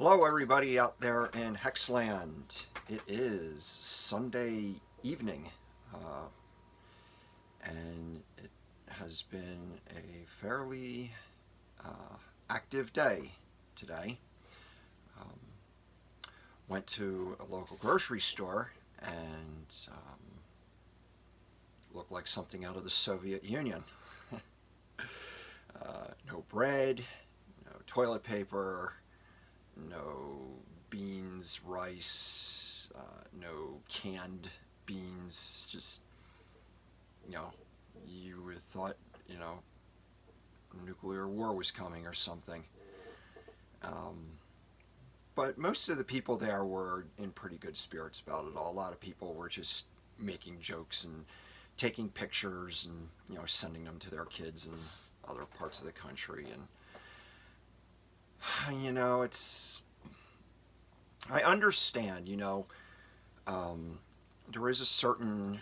Hello everybody out there in Hexland. It is Sunday evening and it has been a fairly active day today. Um, Went to a local grocery store and looked like something out of the Soviet Union. No bread, no toilet paper, no beans, rice, no canned beans. Just, you would have thought, nuclear war was coming or something. Um, but most of the people there were in pretty good spirits about it all. A lot of people were just making jokes and taking pictures and, sending them to their kids in other parts of the country. And, it's I understand, there is a certain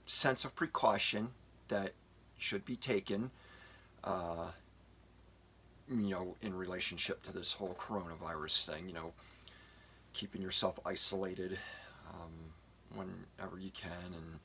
sense of precaution that should be taken, uh, in relationship to this whole coronavirus thing, keeping yourself isolated whenever you can,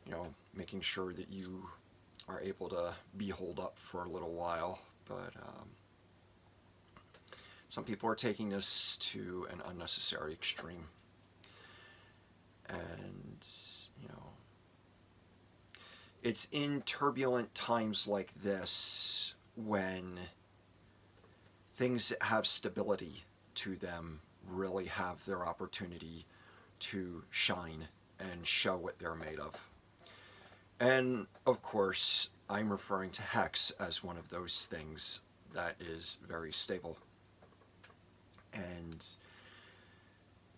and, making sure that you are able to be holed up for a little while. But some people are taking this to an unnecessary extreme. And, it's in turbulent times like this when things that have stability to them really have their opportunity to shine and show what they're made of. And, of course, I'm referring to Hex as one of those things that is very stable. And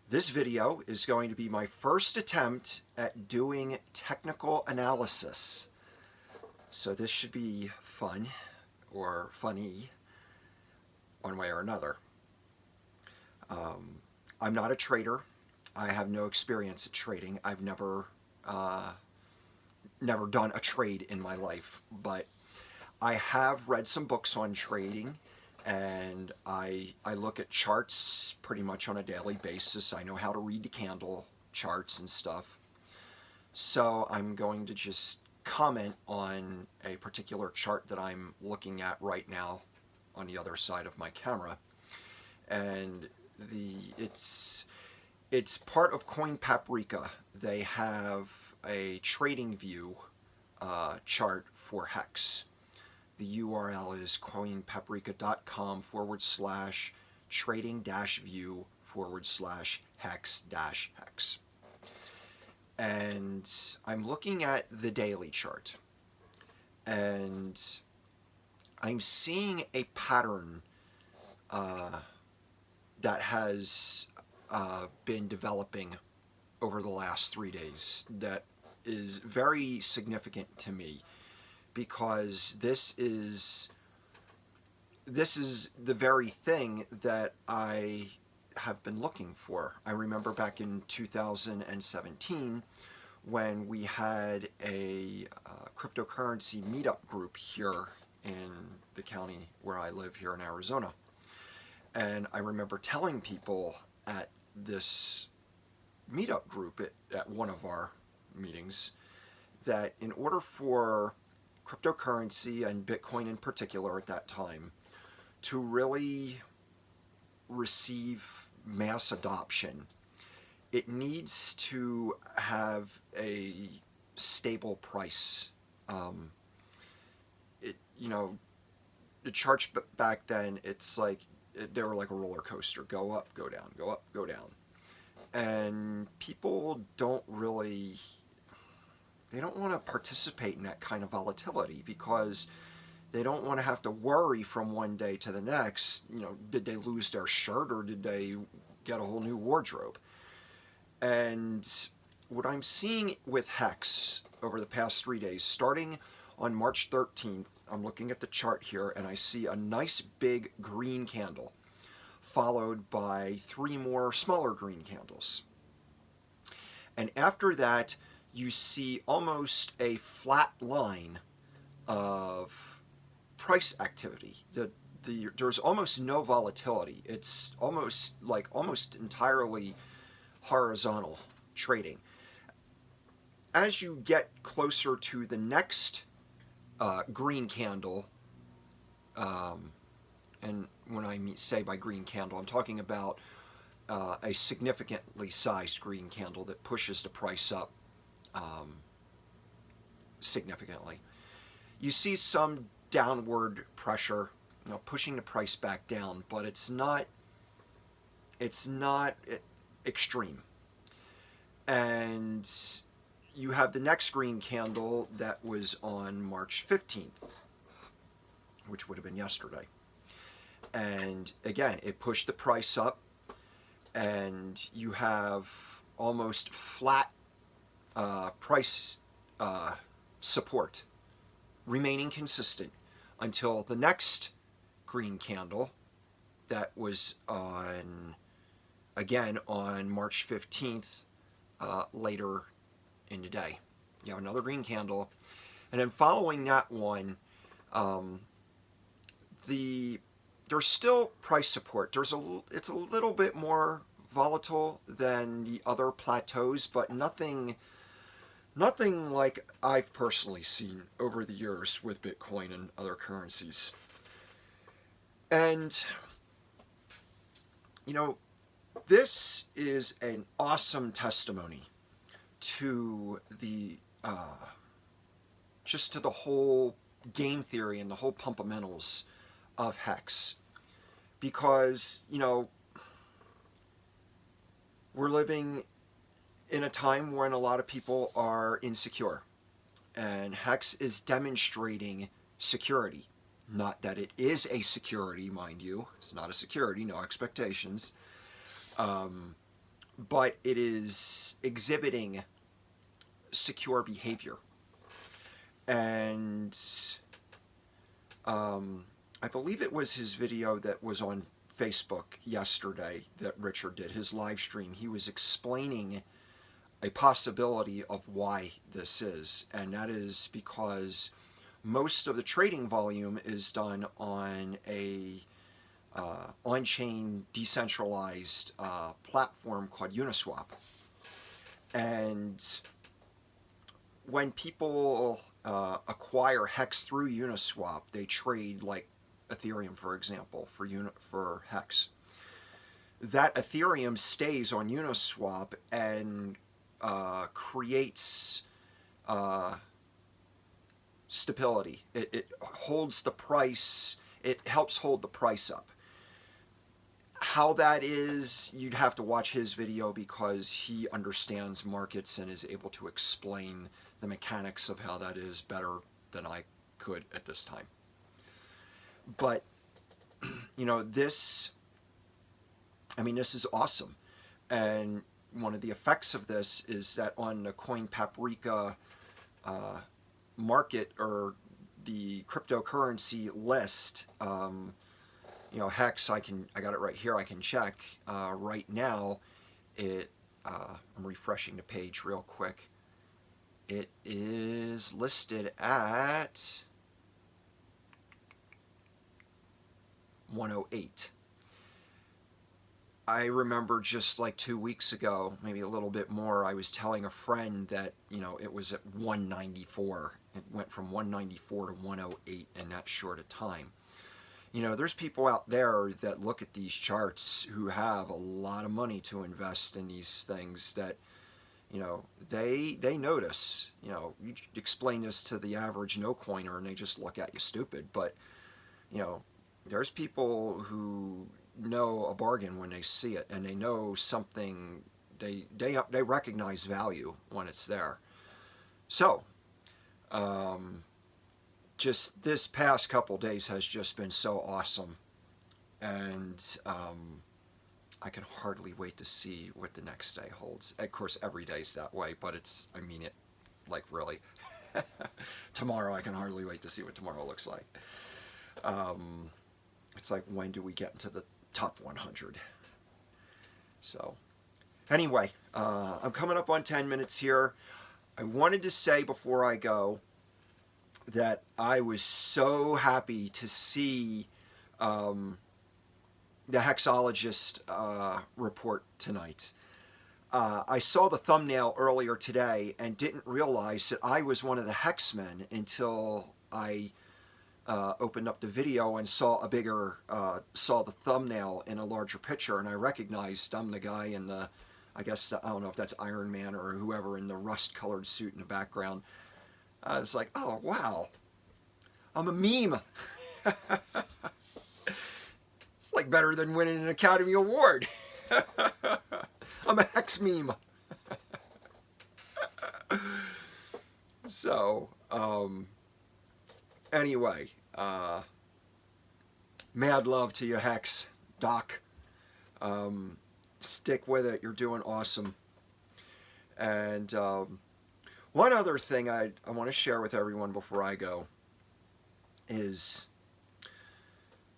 this video is going to be my first attempt at doing technical analysis. So this should be fun, or funny, one way or another. I'm not a trader. I have no experience at trading. I've never done a trade in my life, but I have read some books on trading, and I look at charts pretty much on a daily basis. I know how to read the candle charts and stuff. So I'm going to just comment on a particular chart that I'm looking at right now on the other side of my camera. And it's part of Coin Paprika. They have a trading view chart for Hex. The URL is coinpaprika.com/trading-view/hex-hex. And I'm looking at the daily chart, and I'm seeing a pattern that has been developing over the last 3 days that is very significant to me, because this is the very thing that I have been looking for. I remember back in 2017 when we had a cryptocurrency meetup group here in the county where I live here in Arizona. And I remember telling people at this meetup group at one of our meetings that in order for cryptocurrency, and Bitcoin in particular at that time, to really receive mass adoption, it needs to have a stable price. The charts back then, it's like they were like a roller coaster: go up, go down, go up, go down. And people don't want to participate in that kind of volatility, because they don't want to have to worry from one day to the next, did they lose their shirt or did they get a whole new wardrobe? And what I'm seeing with Hex over the past 3 days, starting on March 13th, I'm looking at the chart here and I see a nice big green candle, followed by 3 more smaller green candles. And after that, you see almost a flat line of price activity. The there's almost no volatility. It's almost entirely horizontal trading. As you get closer to the next green candle, and when I say by green candle, I'm talking about a significantly sized green candle that pushes the price up significantly. You see some downward pressure, pushing the price back down, but it's not extreme. And you have the next green candle that was on March 15th, which would have been yesterday. And again, it pushed the price up, and you have almost flat price support remaining consistent until the next green candle that was again on March 15th later in the day. You have another green candle, and then following that one, there's still price support. It's a little bit more volatile than the other plateaus, but nothing like I've personally seen over the years with Bitcoin and other currencies. And this is an awesome testimony to the just to the whole game theory and the whole fundamentals of HEX, because we're living in a time when a lot of people are insecure, and HEX is demonstrating security. Not that it is a security, mind you. It's not a security, no expectations. But it is exhibiting secure behavior. And I believe it was his video that was on Facebook yesterday that Richard did, his live stream. He was explaining a possibility of why this is, and that is because most of the trading volume is done on a on-chain decentralized platform called Uniswap. And when people acquire HEX through Uniswap, they trade like Ethereum, for example, for HEX. That Ethereum stays on Uniswap and creates stability. It holds the price. It helps hold the price up. How that is, you'd have to watch his video, because he understands markets and is able to explain the mechanics of how that is better than I could at this time. But this is awesome. And one of the effects of this is that on the Coin Paprika market, or the cryptocurrency list, HEX, I got it right here, I can check right now. I'm refreshing the page real quick. It is listed at 108. I remember just like 2 weeks ago, maybe a little bit more, I was telling a friend that, it was at 194. It went from 194 to 108 in that short a time. There's people out there that look at these charts who have a lot of money to invest in these things that, they notice. You explain this to the average no-coiner and they just look at you stupid. But, there's people who know a bargain when they see it, and they know something, they recognize value when it's there. So, just this past couple days has just been so awesome, and I can hardly wait to see what the next day holds. Of course, every day's that way, but really. Tomorrow, I can hardly wait to see what tomorrow looks like. It's like, when do we get into the top 100? So, anyway, I'm coming up on 10 minutes here. I wanted to say before I go that I was so happy to see the hexologist report tonight. I saw the thumbnail earlier today and didn't realize that I was one of the hexmen until I opened up the video and saw saw the thumbnail in a larger picture, and I recognized I'm the guy in the, I guess, I don't know if that's Iron Man or whoever in the rust-colored suit in the background. I was like, oh wow, I'm a meme. It's like better than winning an Academy Award. I'm a hex meme. So, anyway, mad love to you, Hex, Doc. Stick with it. You're doing awesome. And one other thing I want to share with everyone before I go is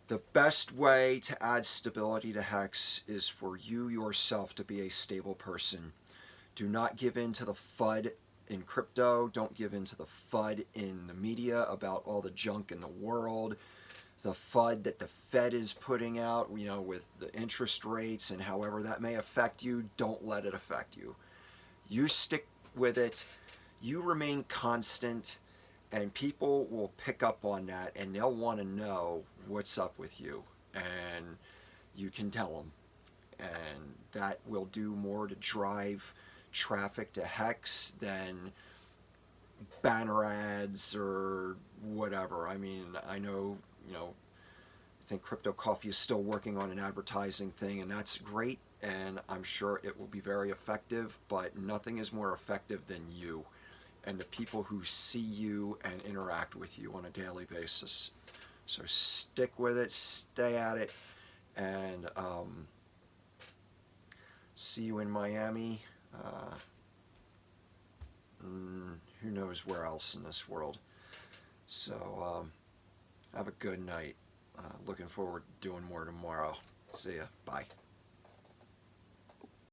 the best way to add stability to Hex is for you yourself to be a stable person. Do not give in to the FUD in crypto. Don't give in to the FUD in the media about all the junk in the world. The FUD that the Fed is putting out, you know, with the interest rates and however that may affect you, don't let it affect you. You stick with it. You remain constant. And people will pick up on that, and they'll want to know what's up with you. And you can tell them. And that will do more to drive traffic to Hex than banner ads or whatever. I mean, I know, you know, I think Crypto Coffee is still working on an advertising thing, and that's great. And I'm sure it will be very effective, but nothing is more effective than you and the people who see you and interact with you on a daily basis. So stick with it, stay at it, and see you in Miami. Who knows where else in this world. So have a good night. Looking forward to doing more tomorrow. See ya. Bye.